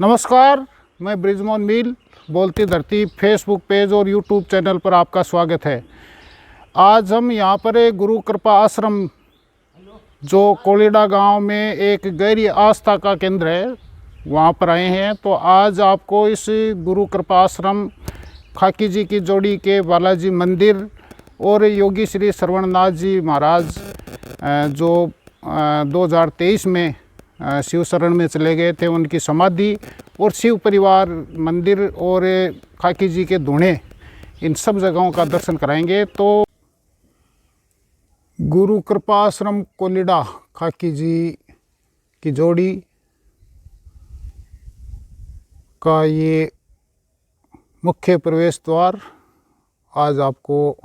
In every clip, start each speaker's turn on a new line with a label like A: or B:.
A: नमस्कार, मैं ब्रिजमोहन मील बोलती धरती फेसबुक पेज और यूट्यूब चैनल पर आपका स्वागत है। आज हम यहाँ पर एक गुरु कृपा आश्रम जो कोलिडा गांव में एक गहरी आस्था का केंद्र है वहाँ पर आए हैं। तो आज आपको इस गुरु कृपा आश्रम खाकी जी की जोड़ी के बालाजी मंदिर और योगी श्री श्रवणनाथ जी महाराज जो 2023 में शिव शरण में चले गए थे, उनकी समाधि और शिव परिवार मंदिर और खाकी जी के धूणे, इन सब जगहों का दर्शन कराएंगे। तो गुरु कृपा आश्रम कोलिडा खाकी जी की जोड़ी का ये मुख्य प्रवेश द्वार आज आपको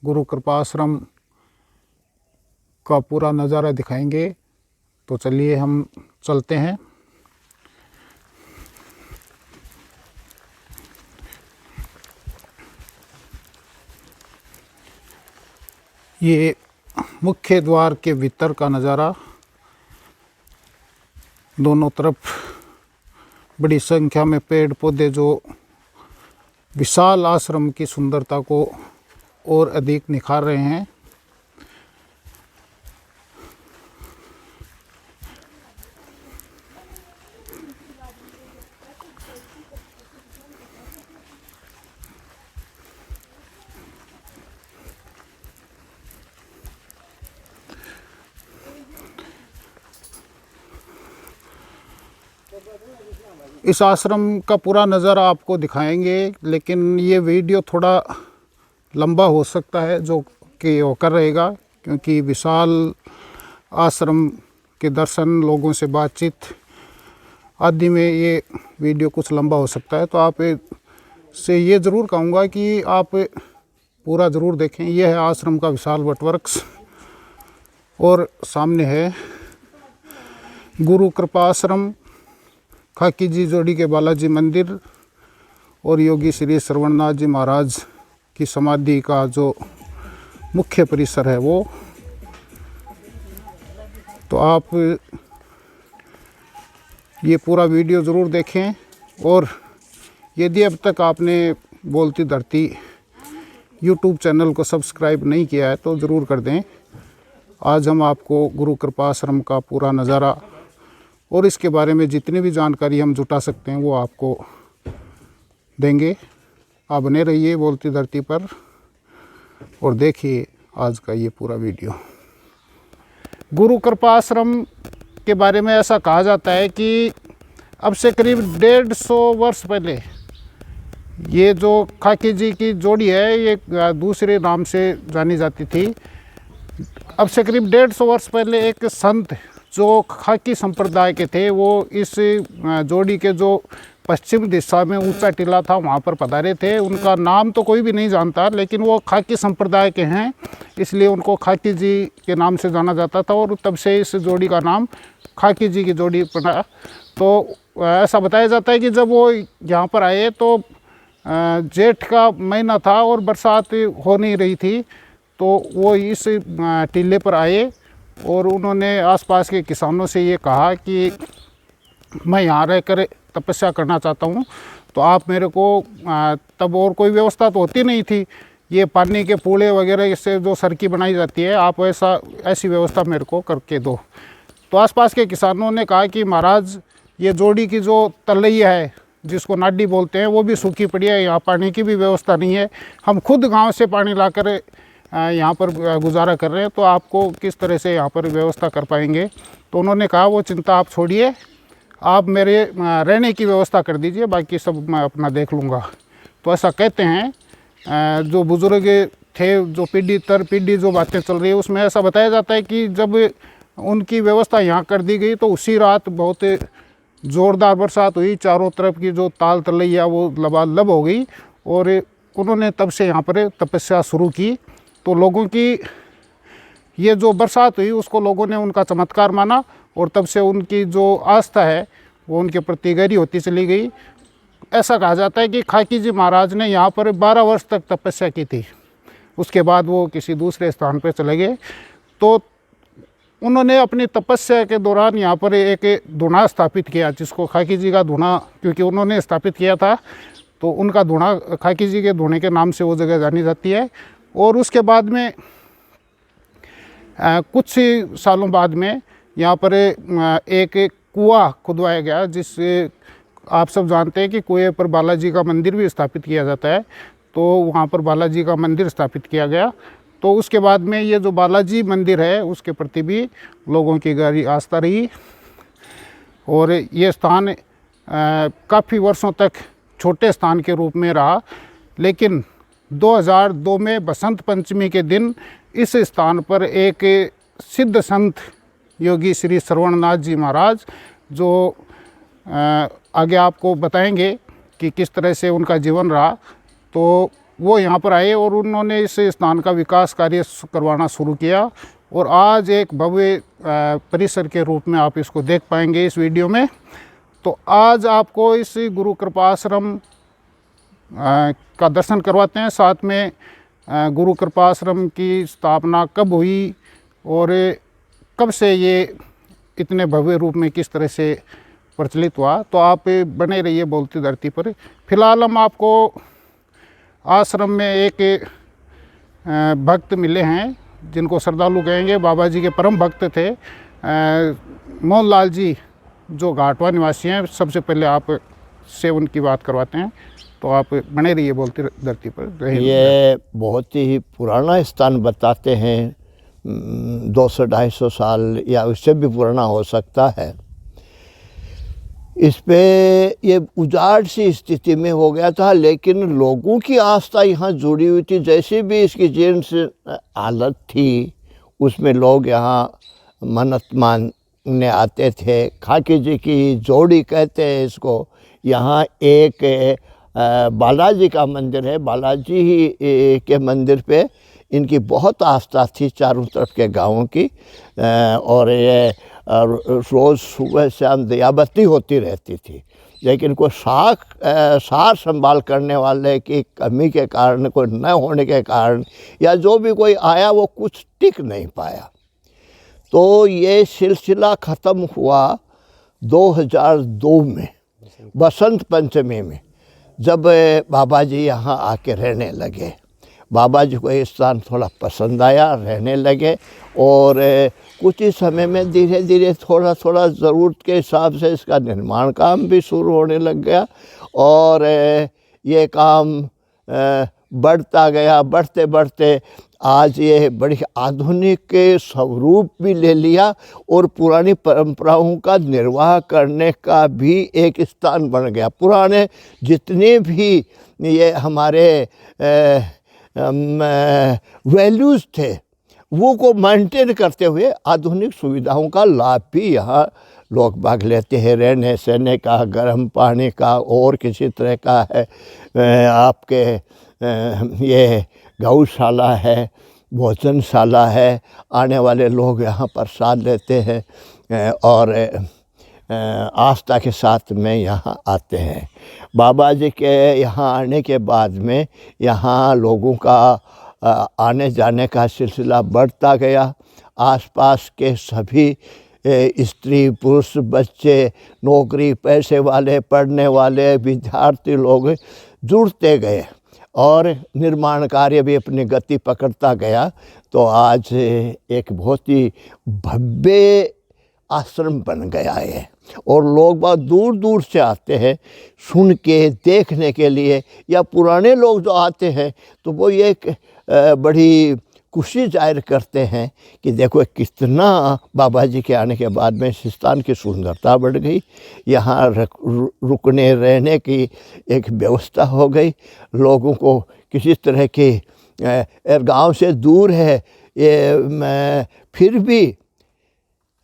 A: गुरु कृपा आश्रम का पूरा नज़ारा दिखाएंगे। तो चलिए हम चलते हैं। ये मुख्य द्वार के भीतर का नज़ारा, दोनों तरफ बड़ी संख्या में पेड़ पौधे जो विशाल आश्रम की सुंदरता को और अधिक निखार रहे हैं। इस आश्रम का पूरा नज़ारा आपको दिखाएंगे, लेकिन ये वीडियो थोड़ा लंबा हो सकता है जो कि होकर रहेगा, क्योंकि विशाल आश्रम के दर्शन, लोगों से बातचीत आदि में ये वीडियो कुछ लंबा हो सकता है। तो आप से ये ज़रूर कहूँगा कि आप पूरा ज़रूर देखें। यह है आश्रम का विशाल वटवृक्ष और सामने है गुरु कृपा आश्रम खाकी जी जोड़ी के बालाजी मंदिर और योगी श्री श्रवणनाथ जी महाराज की समाधि का जो मुख्य परिसर है वो। तो आप ये पूरा वीडियो ज़रूर देखें, और यदि अब तक आपने बोलती धरती यूट्यूब चैनल को सब्सक्राइब नहीं किया है तो ज़रूर कर दें। आज हम आपको गुरु कृपा आश्रम का पूरा नज़ारा और इसके बारे में जितनी भी जानकारी हम जुटा सकते हैं वो आपको देंगे। आप बने रहिए बोलती धरती पर और देखिए आज का ये पूरा वीडियो। गुरु कृपा आश्रम के बारे में ऐसा कहा जाता है कि अब से करीब 150 वर्ष पहले ये जो खाकी जी की जोड़ी है ये दूसरे नाम से जानी जाती थी। अब से करीब 150 वर्ष पहले एक संत जो खाकी संप्रदाय के थे वो इस जोड़ी के जो पश्चिम दिशा में ऊंचा टीला था वहाँ पर पधारे थे। उनका नाम तो कोई भी नहीं जानता, लेकिन वो खाकी संप्रदाय के हैं, इसलिए उनको खाकी जी के नाम से जाना जाता था और तब से इस जोड़ी का नाम खाकी जी की जोड़ी पड़ा। तो ऐसा बताया जाता है कि जब वो यहाँ पर आए तो जेठ का महीना था और बरसात हो नहीं रही थी, तो वो इस टीले पर आए और उन्होंने आसपास के किसानों से ये कहा कि मैं यहाँ रहकर तपस्या करना चाहता हूँ, तो आप मेरे को तब और कोई व्यवस्था तो होती नहीं थी, ये पानी के पूले वगैरह इससे जो सरकी बनाई जाती है, आप ऐसी व्यवस्था मेरे को करके दो। तो आसपास के किसानों ने कहा कि महाराज ये जोड़ी की जो तलैया है जिसको नाडी बोलते हैं वो भी सूखी पड़ी है, यहाँ पानी की भी व्यवस्था नहीं है, हम खुद गाँव से पानी लाकर यहाँ पर गुजारा कर रहे हैं, तो आपको किस तरह से यहाँ पर व्यवस्था कर पाएंगे। तो उन्होंने कहा वो चिंता आप छोड़िए, आप मेरे रहने की व्यवस्था कर दीजिए, बाकी सब मैं अपना देख लूँगा। तो ऐसा कहते हैं जो बुज़ुर्ग थे, जो पीढ़ी दर पीढ़ी जो बातें चल रही है उसमें ऐसा बताया जाता है कि जब उनकी व्यवस्था यहाँ कर दी गई तो उसी रात बहुत ज़ोरदार बरसात हुई, चारों तरफ की जो ताल तलैया वो लबालब हो गई और उन्होंने तब से यहाँ पर तपस्या शुरू की। तो लोगों की ये जो बरसात हुई उसको लोगों ने उनका चमत्कार माना और तब से उनकी जो आस्था है वो उनके प्रति गहरी होती चली गई। ऐसा कहा जाता है कि खाकी जी महाराज ने यहाँ पर 12 वर्ष तक तपस्या की थी, उसके बाद वो किसी दूसरे स्थान पर चले गए। तो उन्होंने अपनी तपस्या के दौरान यहाँ पर एक धुना स्थापित किया, जिसको खाकी जी का धुना, क्योंकि उन्होंने स्थापित किया था तो उनका धुना, खाकी जी के धुने के नाम से वो जगह जानी जाती है। और उसके बाद में कुछ सालों बाद में यहाँ पर एक कुआं खुदवाया गया, जिससे आप सब जानते हैं कि कुएं पर बालाजी का मंदिर भी स्थापित किया जाता है। तो वहाँ पर बालाजी का मंदिर स्थापित किया गया। तो उसके बाद में ये जो बालाजी मंदिर है उसके प्रति भी लोगों की गहरी आस्था रही और ये स्थान काफ़ी वर्षों तक छोटे स्थान के रूप में रहा। लेकिन 2002 में बसंत पंचमी के दिन इस स्थान पर एक सिद्ध संत योगी श्री श्रवणनाथ जी महाराज, जो आगे आपको बताएंगे कि किस तरह से उनका जीवन रहा, तो वो यहाँ पर आए और उन्होंने इस स्थान का विकास कार्य करवाना शुरू किया और आज एक भव्य परिसर के रूप में आप इसको देख पाएंगे इस वीडियो में। तो आज आपको इस गुरु कृपाश्रम का दर्शन करवाते हैं, साथ में गुरु कृपाश्रम की स्थापना कब हुई और कब से ये इतने भव्य रूप में किस तरह से प्रचलित हुआ। तो आप बने रहिए बोलती धरती पर। फिलहाल हम आपको आश्रम में एक भक्त मिले हैं, जिनको श्रद्धालु कहेंगे, बाबा जी के परम भक्त थे, मोहनलाल जी, जो घाटवा निवासी हैं। सबसे पहले आप से उनकी बात करवाते हैं, तो आप बने रहिए बोलती धरती पर।
B: ये बहुत ही पुराना स्थान बताते हैं, 200-250 साल या उससे भी पुराना हो सकता है। इस पे ये उजाड़ सी स्थिति में हो गया था, लेकिन लोगों की आस्था यहाँ जुड़ी हुई थी। जैसे भी इसकी जीर्ण से हालत थी, उसमें लोग यहाँ मन्नत मानने आते थे। खाकी जी की जोड़ी कहते हैं इसको। यहाँ एक बालाजी का मंदिर है, बालाजी ही के मंदिर पे इनकी बहुत आस्था थी चारों तरफ के गाँवों की। और ये रोज़ सुबह शाम दयाबत्ती होती रहती थी, लेकिन कोई सार संभाल करने वाले की कमी के कारण, कोई न होने के कारण, या जो भी कोई आया वो कुछ टिक नहीं पाया। तो ये सिलसिला ख़त्म हुआ 2002 में बसंत पंचमी में, जब बाबा जी यहाँ आके रहने लगे। बाबा जी को ये स्थान थोड़ा पसंद आया, रहने लगे और कुछ ही समय में धीरे धीरे थोड़ा थोड़ा ज़रूरत के हिसाब से इसका निर्माण काम भी शुरू होने लग गया और ये काम बढ़ता गया। बढ़ते बढ़ते आज ये बड़ी आधुनिक स्वरूप भी ले लिया और पुरानी परंपराओं का निर्वाह करने का भी एक स्थान बन गया। पुराने जितने भी ये हमारे वैल्यूज़ थे वो को मेंटेन करते हुए आधुनिक सुविधाओं का लाभ भी यहाँ लोग भाग लेते हैं। रहने सहने का, गर्म पानी का, और किसी तरह का है आपके ये गौशाला है, भोजनशाला है। आने वाले लोग यहाँ प्रसाद लेते हैं और आस्था के साथ में यहाँ आते हैं। बाबा जी के यहाँ आने के बाद में यहाँ लोगों का आने जाने का सिलसिला बढ़ता गया। आसपास के सभी स्त्री पुरुष, बच्चे, नौकरी पैसे वाले, पढ़ने वाले विद्यार्थी लोग जुड़ते गए और निर्माण कार्य भी अपनी गति पकड़ता गया। तो आज एक बहुत ही भव्य आश्रम बन गया है और लोग बहुत दूर दूर से आते हैं सुन के, देखने के लिए। या पुराने लोग जो आते हैं तो वो ये बड़ी खुशी जाहिर करते हैं कि देखो कितना बाबा जी के आने के बाद में इस स्थान की सुंदरता बढ़ गई। यहाँ रुकने रहने की एक व्यवस्था हो गई। लोगों को किसी तरह की गांव से दूर है ये, फिर भी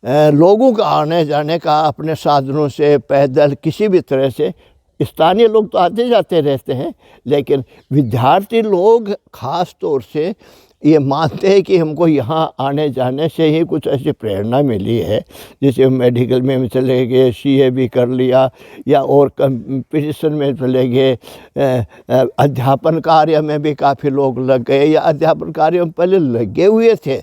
B: लोगों का आने जाने का अपने साधनों से, पैदल, किसी भी तरह से, स्थानीय लोग तो आते जाते रहते हैं, लेकिन विद्यार्थी लोग ख़ास तौर से ये मानते हैं कि हमको यहाँ आने जाने से ही कुछ ऐसी प्रेरणा मिली है। जैसे मेडिकल में चले गए, CA भी कर लिया, या और कंपटीशन में चले गए, अध्यापन कार्य में भी काफ़ी लोग लग गए, या अध्यापन कार्य में पहले लगे हुए थे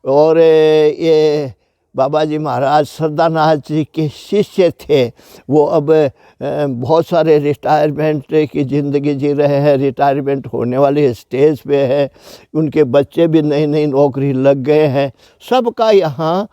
B: और ये बाबा जी महाराज सरदानाथ जी के शिष्य थे। वो अब बहुत सारे रिटायरमेंट की ज़िंदगी जी रहे हैं, रिटायरमेंट होने वाले स्टेज पे है, उनके बच्चे भी नई नई नौकरी लग गए हैं। सबका यहाँ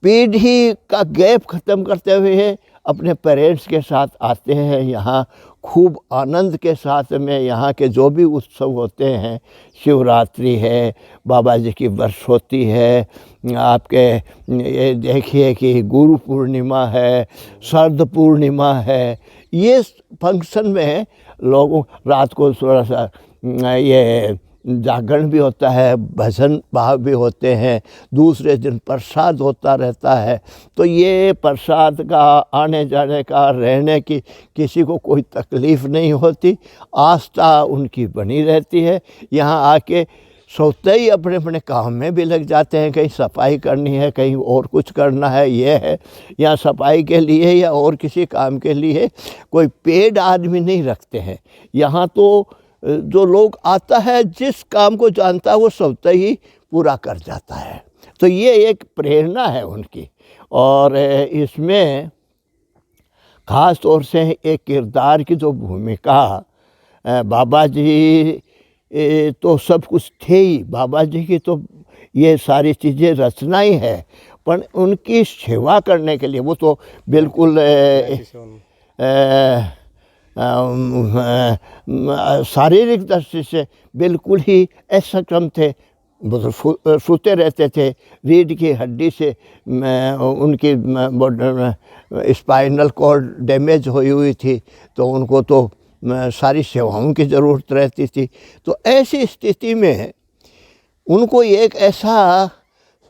B: पीढ़ी का गैप ख़त्म करते हुए अपने पेरेंट्स के साथ आते हैं यहाँ, खूब आनंद के साथ में यहाँ के जो भी उत्सव होते हैं, शिवरात्रि है, बाबा जी की बरसोती है, आपके ये देखिए कि गुरु पूर्णिमा है, शरद पूर्णिमा है, ये फंक्शन में लोगों रात को थोड़ा सा ये जागरण भी होता है, भजन भाव भी होते हैं, दूसरे दिन प्रसाद होता रहता है। तो ये प्रसाद का आने जाने का, रहने की किसी को कोई तकलीफ़ नहीं होती, आस्था उनकी बनी रहती है। यहाँ आके सोते ही अपने अपने काम में भी लग जाते हैं, कहीं सफाई करनी है, कहीं और कुछ करना है, ये है। यहाँ सफाई के लिए या और किसी काम के लिए कोई पेड आदमी नहीं रखते हैं। यहाँ तो जो लोग आता है, जिस काम को जानता है वो स्वतः ही पूरा कर जाता है। तो ये एक प्रेरणा है उनकी। और इसमें ख़ास तौर से एक किरदार की जो भूमिका, बाबा जी तो सब कुछ थे ही, बाबा जी की तो ये सारी चीज़ें रचना ही है, पर उनकी सेवा करने के लिए वो तो बिल्कुल शारीरिक दृष्टि से बिल्कुल ही असक्षम थे। सोते रहते थे, रीढ़ की हड्डी से उनकी स्पाइनल कॉर्ड डैमेज हुई थी, तो उनको तो सारी सेवाओं की ज़रूरत रहती थी। तो ऐसी स्थिति में उनको एक ऐसा,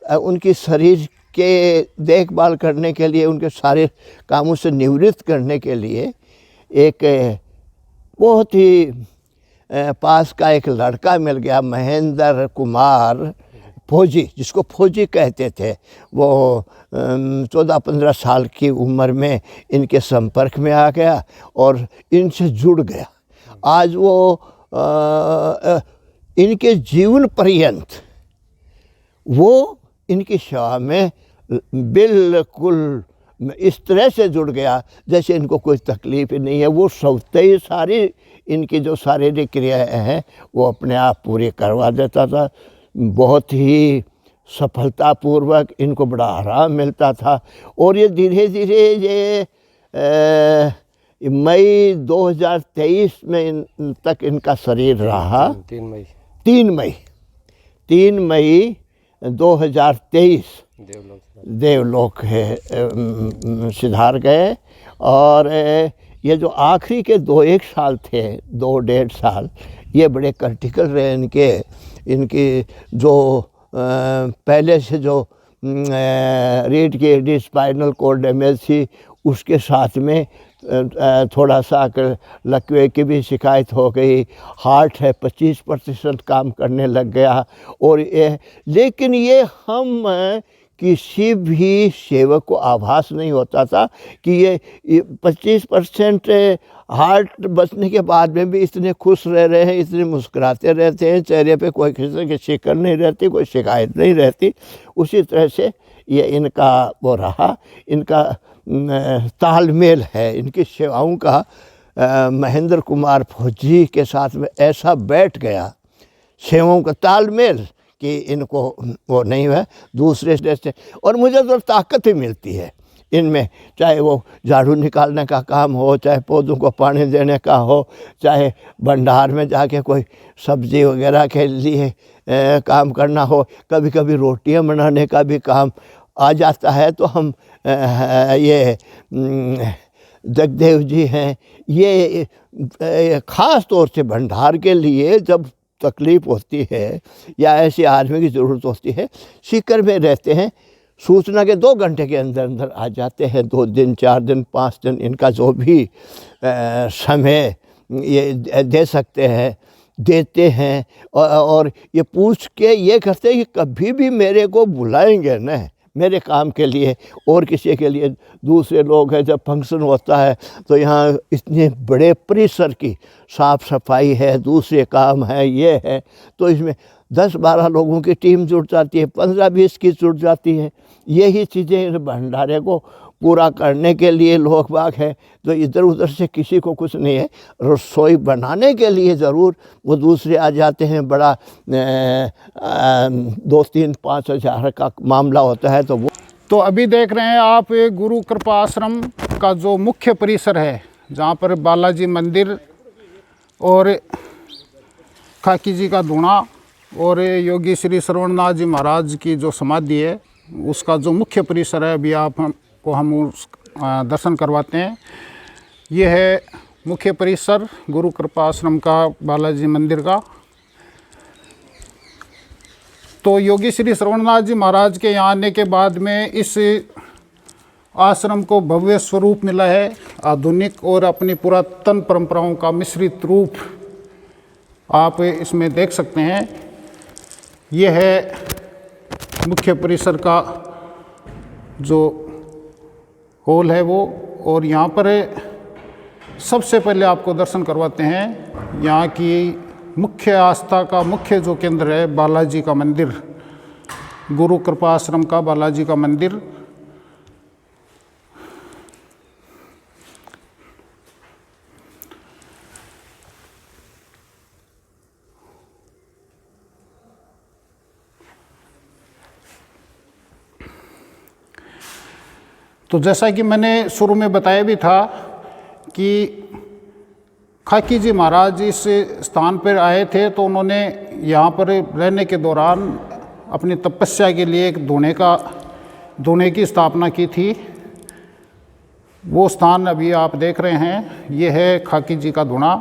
B: उनकी शरीर के देखभाल करने के लिए, उनके सारे कामों से निवृत्त करने के लिए एक बहुत ही पास का एक लड़का मिल गया, महेंद्र कुमार फौजी, जिसको फौजी कहते थे। वो 14-15 साल की उम्र में इनके संपर्क में आ गया और इनसे जुड़ गया। आज वो इनके जीवन पर्यंत वो इनकी सेवा में बिल्कुल इस तरह से जुड़ गया जैसे इनको कोई तकलीफ़ नहीं है। वो स्वतः ही सारी इनकी जो शारीरिक क्रियाएँ हैं वो अपने आप पूरी करवा देता था। बहुत ही सफलतापूर्वक इनको बड़ा आराम मिलता था। और ये धीरे धीरे ये मई 2023 में तक इनका शरीर रहा। 3 मई 2023 देवलोक सिधार गए। और ये जो आखिरी के 2-1 साल थे, 2-1.5 साल, ये बड़े क्रिटिकल रहे इनकी जो पहले से जो रीढ़ की हड्डी स्पाइनल कॉर्ड डैमेज थी, उसके साथ में थोड़ा सा लकवे की भी शिकायत हो गई। हार्ट है 25% काम करने लग गया। और ये, लेकिन ये हम किसी भी सेवक को आभास नहीं होता था कि ये 25% हार्ट बचने के बाद में भी इतने खुश रह रहे हैं, इतने मुस्कुराते रहते हैं, चेहरे पे कोई किसी की शिकन नहीं रहती, कोई शिकायत नहीं रहती। उसी तरह से ये इनका वो रहा, इनका तालमेल है इनकी सेवाओं का। महेंद्र कुमार फौजी के साथ में ऐसा बैठ गया सेवाओं का तालमेल कि इनको वो नहीं है दूसरे से। और मुझे तो ताकत ही मिलती है इनमें, चाहे वो झाड़ू निकालने का काम हो, चाहे पौधों को पानी देने का हो, चाहे भंडार में जाके कोई सब्ज़ी वगैरह के लिए काम करना हो, कभी कभी रोटियां बनाने का भी काम आ जाता है। तो हम ये जगदेव जी हैं, ये ख़ास तौर से भंडार के लिए जब तकलीफ़ होती है या ऐसे आदमी की ज़रूरत होती है, सीकर में रहते हैं, सूचना के 2 घंटे के अंदर अंदर आ जाते हैं। 2 दिन, 4 दिन, 5 दिन, इनका जो भी समय ये दे सकते हैं देते हैं। और ये पूछ के ये कहते हैं कि कभी भी मेरे को बुलाएंगे न मेरे काम के लिए और किसी के लिए। दूसरे लोग हैं, जब फंक्शन होता है तो यहाँ इतने बड़े परिसर की साफ़ सफाई है, दूसरे काम है, ये है, तो इसमें 10-12 लोगों की टीम जुट जाती है, 15-20 की जुट जाती है। यही चीज़ें इस भंडारे को पूरा करने के लिए लोग बाग हैं, तो इधर उधर से किसी को कुछ नहीं है। रसोई बनाने के लिए ज़रूर वो दूसरे आ जाते हैं, बड़ा 2-3-5 हज़ार का मामला होता है।
A: तो अभी देख रहे हैं आप गुरु कृपा आश्रम का जो मुख्य परिसर है, जहाँ पर बालाजी मंदिर और खाकी जी का धूणा और योगी श्री श्रवणनाथ जी महाराज की जो समाधि है, उसका जो मुख्य परिसर है, अभी आपको हम उस दर्शन करवाते हैं। ये है मुख्य परिसर गुरु कृपा आश्रम का, बालाजी मंदिर का। तो योगी श्री श्रवणनाथ जी महाराज के यहाँ आने के बाद में इस आश्रम को भव्य स्वरूप मिला है। आधुनिक और अपनी पुरातन परंपराओं का मिश्रित रूप आप इसमें देख सकते हैं। यह है मुख्य परिसर का जो हॉल है वो, और यहाँ पर सबसे पहले आपको दर्शन करवाते हैं यहाँ की मुख्य आस्था का मुख्य जो केंद्र है, बालाजी का मंदिर, गुरु कृपा आश्रम का बालाजी का मंदिर। तो जैसा कि मैंने शुरू में बताया भी था कि खाकी जी महाराज इस स्थान पर आए थे, तो उन्होंने यहाँ पर रहने के दौरान अपनी तपस्या के लिए एक धूणे की स्थापना की थी। वो स्थान अभी आप देख रहे हैं, ये है खाकी जी का धूणा।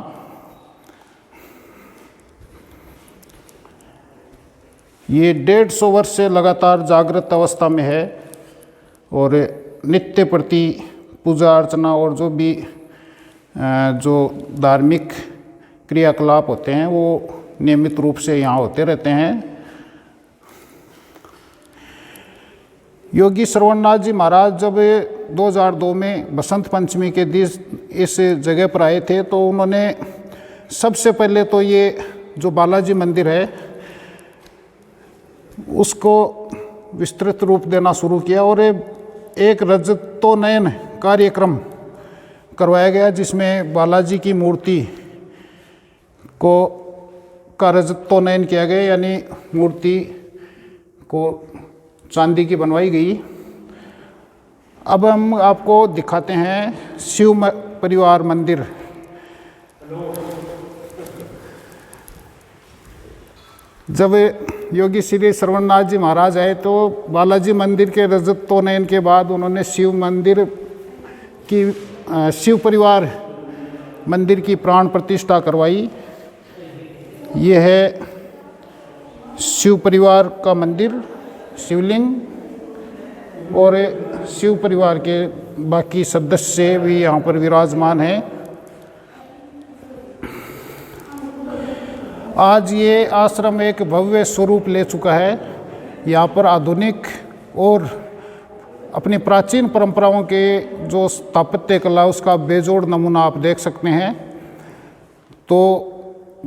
A: ये 150 वर्ष से लगातार जागृत अवस्था में है और नित्य प्रति पूजा अर्चना और जो धार्मिक क्रियाकलाप होते हैं वो नियमित रूप से यहाँ होते रहते हैं। योगी श्रवणनाथ जी महाराज जब 2002 में बसंत पंचमी के दिन इस जगह पर आए थे, तो उन्होंने सबसे पहले तो ये जो बालाजी मंदिर है उसको विस्तृत रूप देना शुरू किया और एक रजतोन्नयन कार्यक्रम करवाया गया, जिसमें बालाजी की मूर्ति का रजतोन्नयन किया गया, यानी मूर्ति को चांदी की बनवाई गई। अब हम आपको दिखाते हैं शिव परिवार मंदिर। जब योगी श्री श्रवणनाथ जी महाराज आए तो बालाजी मंदिर के रजतोन्नयन के बाद उन्होंने शिव परिवार मंदिर की प्राण प्रतिष्ठा करवाई। ये है शिव परिवार का मंदिर, शिवलिंग, और शिव परिवार के बाकी सदस्य भी यहाँ पर विराजमान हैं। आज ये आश्रम एक भव्य स्वरूप ले चुका है। यहाँ पर आधुनिक और अपनी प्राचीन परंपराओं के जो स्थापत्य कला उसका बेजोड़ नमूना आप देख सकते हैं। तो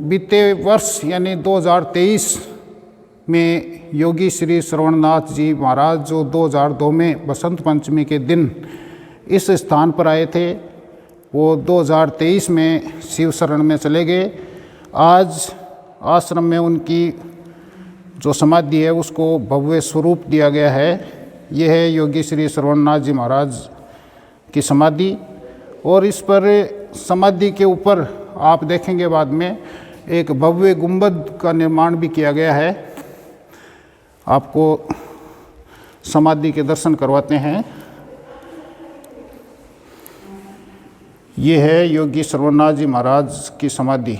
A: बीते वर्ष यानी 2023 में योगी श्री श्रवणनाथ जी महाराज जो 2002 में बसंत पंचमी के दिन इस स्थान पर आए थे, वो 2023 में शिव शरण में चले गए। आज आश्रम में उनकी जो समाधि है उसको भव्य स्वरूप दिया गया है। यह है योगी श्री श्रवणनाथ जी महाराज की समाधि, और इस पर समाधि के ऊपर आप देखेंगे बाद में एक भव्य गुंबद का निर्माण भी किया गया है। आपको समाधि के दर्शन करवाते हैं। ये है योगी श्रवणनाथ जी महाराज की समाधि।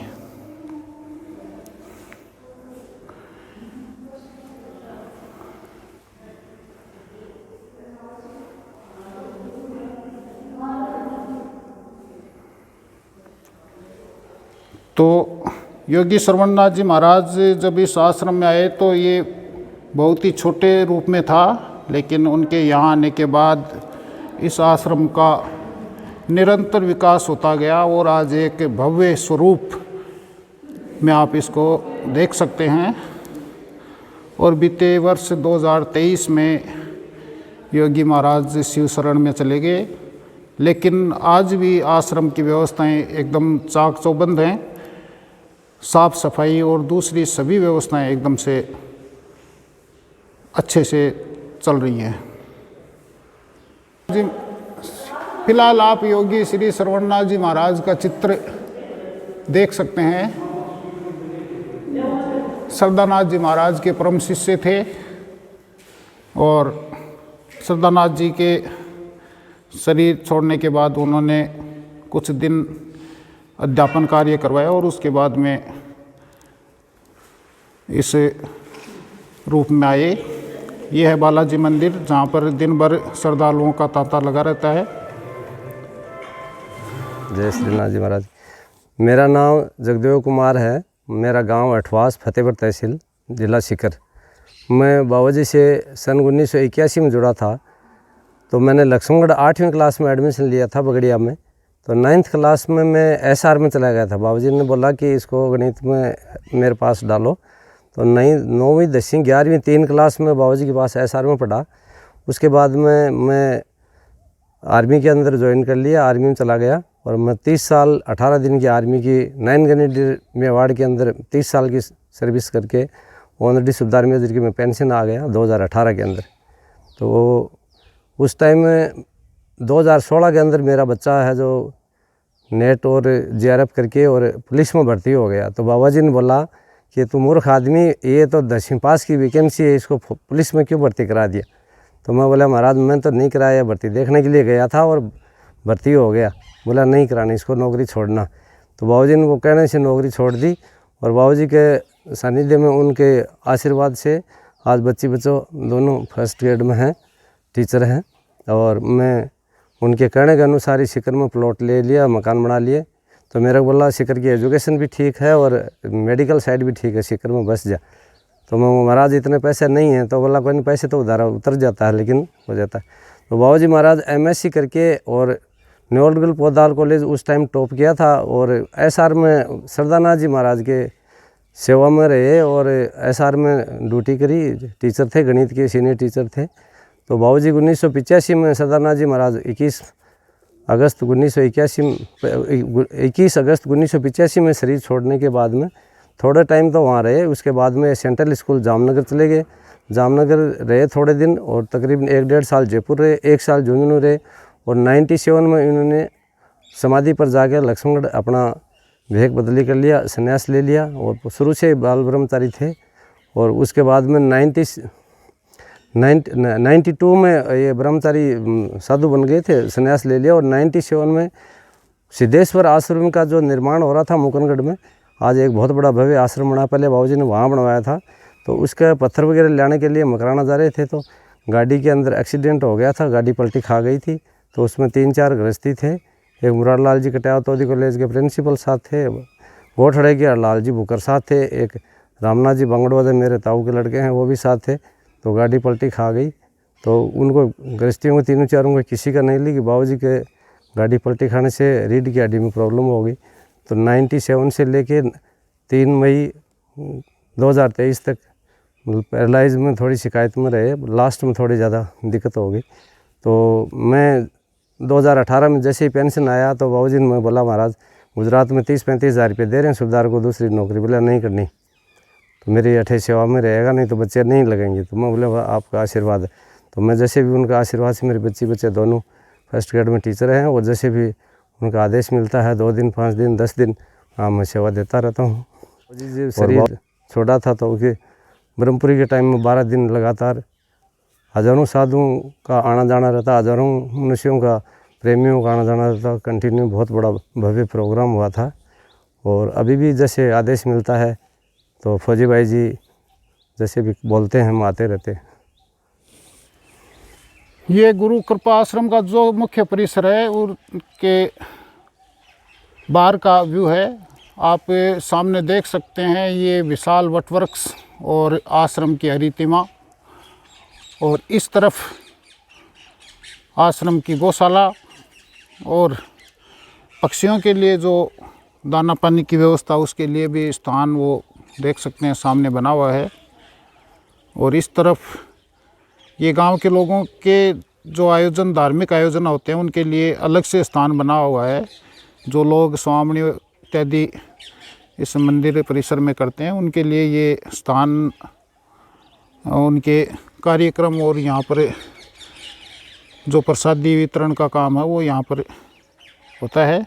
A: तो योगी श्रवणनाथ जी महाराज जब इस आश्रम में आए तो ये बहुत ही छोटे रूप में था, लेकिन उनके यहाँ आने के बाद इस आश्रम का निरंतर विकास होता गया और आज एक भव्य स्वरूप में आप इसको देख सकते हैं। और बीते वर्ष 2023 में योगी महाराज शिव शरण में चले गए, लेकिन आज भी आश्रम की व्यवस्थाएं एकदम चाक चौबंद हैं। साफ सफाई और दूसरी सभी व्यवस्थाएं एकदम से अच्छे से चल रही हैं। जी, फिलहाल आप योगी श्री श्रवणनाथ जी महाराज का चित्र देख सकते हैं। सरदानाथ जी महाराज के परम शिष्य थे और सरदानाथ जी के शरीर छोड़ने के बाद उन्होंने कुछ दिन अध्यापन कार्य करवाया और उसके बाद में इस रूप में आए। यह है बालाजी मंदिर, जहाँ पर दिन भर श्रद्धालुओं का तांता लगा रहता है।
C: जय श्रीनाथ जी महाराज। मेरा नाम जगदेव कुमार है। मेरा गांव अठवास, फतेहपुर तहसील, जिला सीकर। मैं बाबा जी से सन 1981 में जुड़ा था। तो मैंने लक्ष्मणगढ़ 8वीं क्लास में एडमिशन लिया था बगड़िया में। तो 9th क्लास में मैं SR में चला गया था। बाबा जी ने बोला कि इसको गणित में मेरे पास डालो। तो 9वीं 10वीं 11वीं 3 क्लास में बाबा जी के पास SR में पढ़ा। उसके बाद में मैं आर्मी के अंदर ज्वाइन कर लिया, आर्मी में चला गया और मैं 30 साल 18 दिन की आर्मी की 9 ग्रेनेडियर मेवाड़ के अंदर 30 साल की सर्विस करके ऑनरेडी सुबेदार मेजर की मैं पेंशन आ गया 2018 के अंदर। तो उस टाइम में 2016 के अंदर मेरा बच्चा है जो नेट और JRF करके और पुलिस में भर्ती हो गया। तो बाबा जी ने बोला कि तू मूर्ख आदमी, ये तो 10वीं पास की वैकेंसी है, इसको पुलिस में क्यों भर्ती करा दिया। तो मैं बोला महाराज मैं तो नहीं कराया, भर्ती देखने के लिए गया था और भर्ती हो गया। बोला नहीं करानी, इसको नौकरी छोड़ना। तो बाबू जी ने वो कहने से नौकरी छोड़ दी और बाबू जी के सानिध्य में, उनके आशीर्वाद से आज बच्चों दोनों फर्स्ट ग्रेड में हैं, टीचर हैं। और मैं उनके कहने के अनुसार ही सीकर में प्लॉट ले लिया, मकान बना लिए। तो मेरा बोला सीकर की एजुकेशन भी ठीक है और मेडिकल साइड भी ठीक है, सीकर में बस जा। तो मैं महाराज इतने पैसे नहीं हैं। तो बोला कोई नहीं, पैसे तो उतर जाता है लेकिन हो जाता है। तो बाबू जी महाराज MSc करके और न्योलगढ़ पौधाल कॉलेज उस टाइम टॉप किया था और SR में सरदानाथ जी महाराज के सेवा में रहे और SR में ड्यूटी करी। टीचर थे, गणित के सीनियर टीचर थे। तो बाबू जी 1985 में सरदानाथ जी महाराज 21 अगस्त 1985 में शरीर छोड़ने के बाद में थोड़ा टाइम तो वहाँ रहे। उसके बाद में सेंट्रल स्कूल जामनगर चले गए। जामनगर रहे थोड़े दिन और तकरीबन 1-1.5 साल जयपुर रहे, 1 साल झुंझुनू रहे। और 97 में इन्होंने समाधि पर जाकर लक्ष्मणगढ़ अपना भेक बदली कर लिया, संन्यास ले लिया और शुरू से बाल ब्रह्मचारी थे। और उसके बाद में 92 में ये ब्रह्मचारी साधु बन गए थे, संन्यास ले लिया। और 97 में सिद्धेश्वर आश्रम का जो निर्माण हो रहा था मुकनगढ़ में, आज एक बहुत बड़ा भव्य आश्रम बना, पहले बाबूजी ने वहाँ बनवाया था। तो उसका पत्थर वगैरह लाने के लिए मकराना जा रहे थे तो गाड़ी के अंदर एक्सीडेंट हो गया था, गाड़ी पलटी खा गई थी। तो उसमें 3-4 गृहस्थी थे। एक मुरारलाल जी कटियाव तोदी कॉलेज के प्रिंसिपल साथ थे, गोठड़े के हरलाल जी बुकर साथ थे, एक रामनाथ जी बंगड़वादे मेरे ताऊ के लड़के हैं वो भी साथ थे। तो गाड़ी पलटी खा गई। तो उनको गृहस्थियों को 3-4 को किसी का नहीं ली कि बाबूजी के गाड़ी पलटी खाने से रीढ़ की हड्डी में प्रॉब्लम हो गई। तो 97 से लेके 3 मई 2023 तक पैरालाइज में थोड़ी शिकायत में रहे। लास्ट में थोड़ी ज़्यादा दिक्कत हो गई। तो मैं 2018 में जैसे ही पेंशन आया तो बाबूजी ने मैं बोला महाराज गुजरात में 30-35 हज़ार रुपये दे रहे हैं सूबेदार को दूसरी नौकरी। बोला नहीं करनी, तो मेरी अठे सेवा में रहेगा, नहीं तो बच्चे नहीं लगेंगे। तो मैं बोला आपका आशीर्वाद है। तो मैं जैसे भी उनका आशीर्वाद से मेरे बच्चे दोनों फर्स्ट ग्रेड में टीचर हैं और जैसे भी उनका आदेश मिलता है 2 दिन 5 दिन 10 दिन हाँ मैं सेवा देता रहता हूँ। जी शरीर छोड़ा था तो उसके ब्रह्मपुरी के टाइम में 12 दिन लगातार हज़ारों साधुओं का आना जाना रहता, हज़ारों मनुष्यों का, प्रेमियों का आना जाना रहता। कंटिन्यू बहुत बड़ा भव्य प्रोग्राम हुआ था। और अभी भी जैसे आदेश मिलता है तो फौजी भाई जी जैसे भी बोलते हैं हम आते रहते हैं।
A: ये गुरु कृपा आश्रम का जो मुख्य परिसर है उसके बाहर का व्यू है। आप सामने देख सकते हैं ये विशाल वटवृक्ष और आश्रम की हरितिमा, और इस तरफ आश्रम की गौशाला और पक्षियों के लिए जो दाना पानी की व्यवस्था उसके लिए भी स्थान वो देख सकते हैं सामने बना हुआ है। और इस तरफ ये गांव के लोगों के जो आयोजन, धार्मिक आयोजन होते हैं, उनके लिए अलग से स्थान बना हुआ है। जो लोग स्वामणी इत्यादि इस मंदिर परिसर में करते हैं, उनके लिए ये स्थान, उनके कार्यक्रम और यहाँ पर जो प्रसादी वितरण का काम है वो यहाँ पर होता है।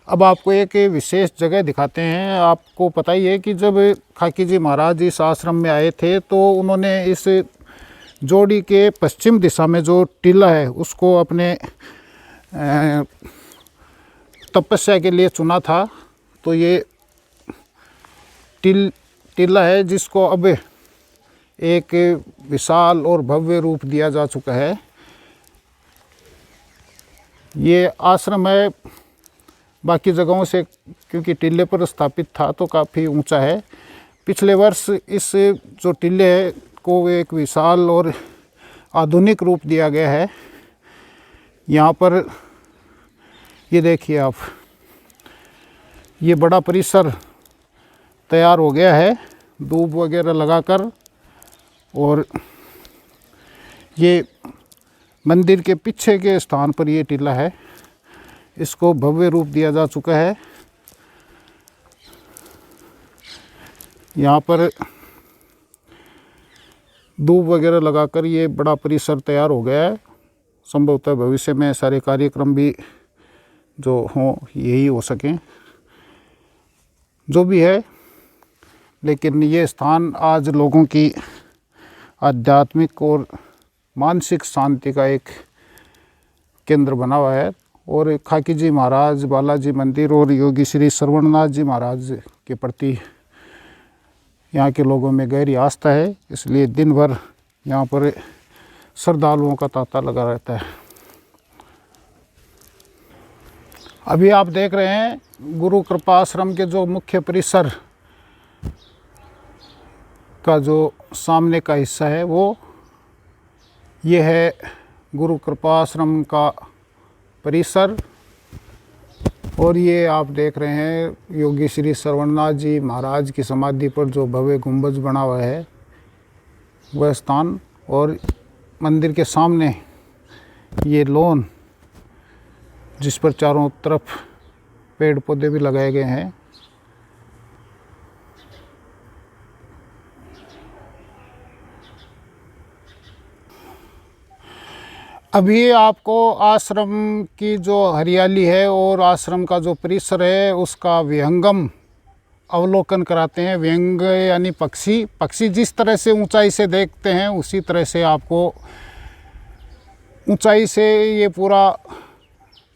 A: अब आपको एक विशेष जगह दिखाते हैं। आपको पता ही है कि जब खाकी जी महाराज इस आश्रम में आए थे तो उन्होंने इस जोड़ी के पश्चिम दिशा में जो टीला है उसको अपने तपस्या के लिए चुना था। तो ये टीला है जिसको अब एक विशाल और भव्य रूप दिया जा चुका है। ये आश्रम है बाकी जगहों से, क्योंकि टीले पर स्थापित था तो काफ़ी ऊंचा है। पिछले वर्ष इस जो टीले है को एक विशाल और आधुनिक रूप दिया गया है। यहाँ पर ये देखिए आप, ये बड़ा परिसर तैयार हो गया है दूब वगैरह लगाकर, और ये मंदिर के पीछे के स्थान पर ये टीला है, इसको भव्य रूप दिया जा चुका है। यहाँ पर दूब वगैरह लगाकर ये बड़ा परिसर तैयार हो गया है। संभवतः भविष्य में सारे कार्यक्रम भी जो हों यही हो सकें, जो भी है। लेकिन ये स्थान आज लोगों की आध्यात्मिक और मानसिक शांति का एक केंद्र बना हुआ है। और खाकी जी महाराज, बालाजी मंदिर और योगी श्री श्रवणनाथ जी महाराज के प्रति यहाँ के लोगों में गहरी आस्था है, इसलिए दिन भर यहाँ पर श्रद्धालुओं का तांता लगा रहता है। अभी आप देख रहे हैं गुरु कृपा आश्रम के जो मुख्य परिसर का जो सामने का हिस्सा है वो ये है गुरु कृपा आश्रम का परिसर। और ये आप देख रहे हैं योगी श्री श्रवणनाथ जी महाराज की समाधि पर जो भव्य गुंबज बना हुआ है वह स्थान, और मंदिर के सामने ये लॉन जिस पर चारों तरफ पेड़ पौधे भी लगाए गए हैं। अभी आपको आश्रम की जो हरियाली है और आश्रम का जो परिसर है उसका विहंगम अवलोकन कराते हैं। विहंग यानी पक्षी जिस तरह से ऊंचाई से देखते हैं उसी तरह से आपको ऊंचाई से ये पूरा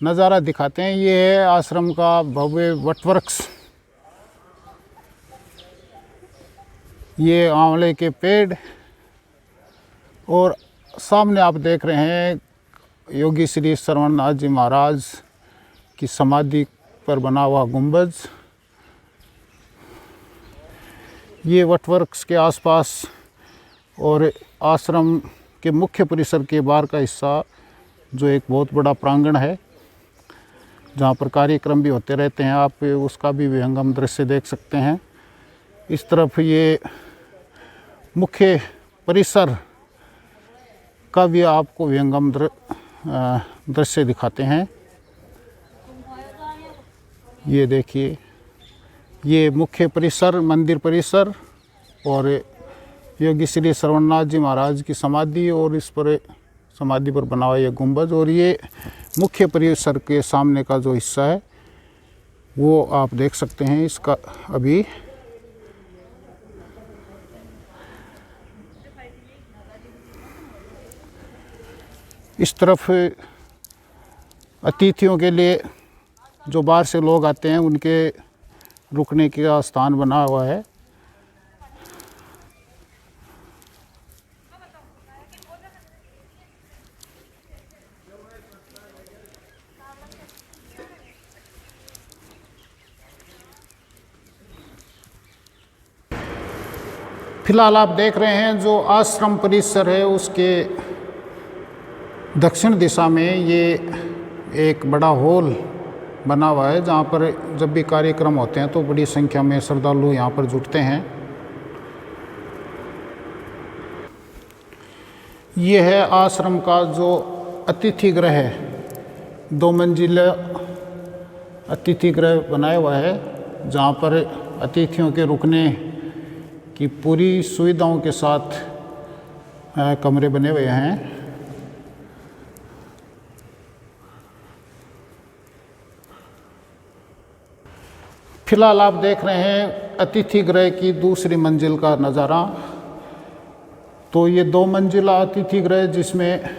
A: नज़ारा दिखाते हैं। ये है आश्रम का भव्य वटवृक्ष, ये आंवले के पेड़, और सामने आप देख रहे हैं योगी श्री श्रवणनाथ जी महाराज की समाधि पर बना हुआ गुंबज। ये वटवृक्ष के आसपास और आश्रम के मुख्य परिसर के बाहर का हिस्सा जो एक बहुत बड़ा प्रांगण है जहाँ पर कार्यक्रम भी होते रहते हैं, आप उसका भी विहंगम दृश्य देख सकते हैं। इस तरफ ये मुख्य परिसर का भी आपको विहंगम दृश्य दिखाते हैं। ये देखिए, ये मुख्य परिसर, मंदिर परिसर, और योगी श्री श्रवणनाथ जी महाराज की समाधि और इस पर समाधि पर बना हुआ ये गुंबज, और ये मुख्य परिसर के सामने का जो हिस्सा है वो आप देख सकते हैं। इसका अभी इस तरफ अतिथियों के लिए जो बाहर से लोग आते हैं उनके रुकने का स्थान बना हुआ है। फिलहाल आप देख रहे हैं जो आश्रम परिसर है उसके दक्षिण दिशा में ये एक बड़ा हॉल बना हुआ है जहाँ पर जब भी कार्यक्रम होते हैं तो बड़ी संख्या में श्रद्धालु यहाँ पर जुटते हैं। ये है आश्रम का जो अतिथि गृह है, 2 मंजिला अतिथि गृह बनाया हुआ है, जहाँ पर अतिथियों के रुकने की पूरी सुविधाओं के साथ कमरे बने हुए हैं। फिलहाल आप देख रहे हैं अतिथि गृह की दूसरी मंजिल का नज़ारा। तो ये 2 मंजिला अतिथि गृह जिसमें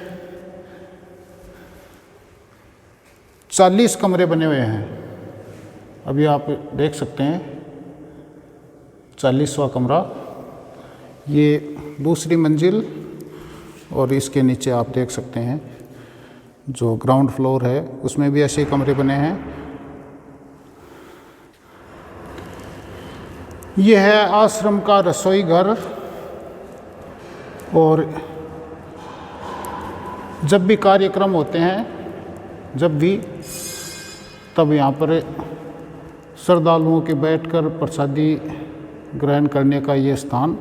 A: 40 कमरे बने हुए हैं। अभी आप देख सकते हैं 40वां कमरा, ये दूसरी मंजिल, और इसके नीचे आप देख सकते हैं जो ग्राउंड फ्लोर है उसमें भी ऐसे कमरे बने हैं। यह है आश्रम का रसोई घर, और जब भी कार्यक्रम होते हैं, तब यहाँ पर श्रद्धालुओं के बैठकर प्रसादी ग्रहण करने का ये स्थान।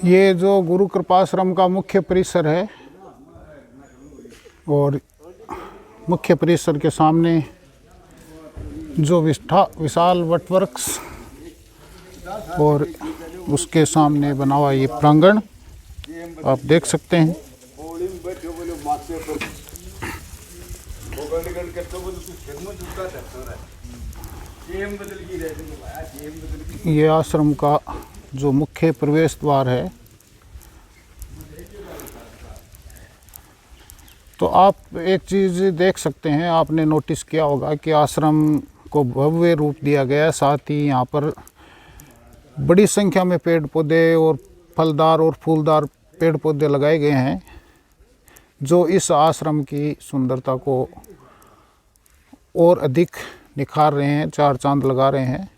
A: ये जो गुरु कृपाश्रम का मुख्य परिसर है, और मुख्य परिसर के सामने जो विशाल वटवृक्ष और उसके सामने बना हुआ ये प्रांगण आप देख सकते हैं। ये आश्रम का जो मुख्य प्रवेश द्वार है। तो आप एक चीज़ देख सकते हैं, आपने नोटिस किया होगा कि आश्रम को भव्य रूप दिया गया है, साथ ही यहाँ पर बड़ी संख्या में पेड़ पौधे और फलदार और फूलदार पेड़ पौधे लगाए गए हैं, जो इस आश्रम की सुंदरता को और अधिक निखार रहे हैं, 4 चांद लगा रहे हैं।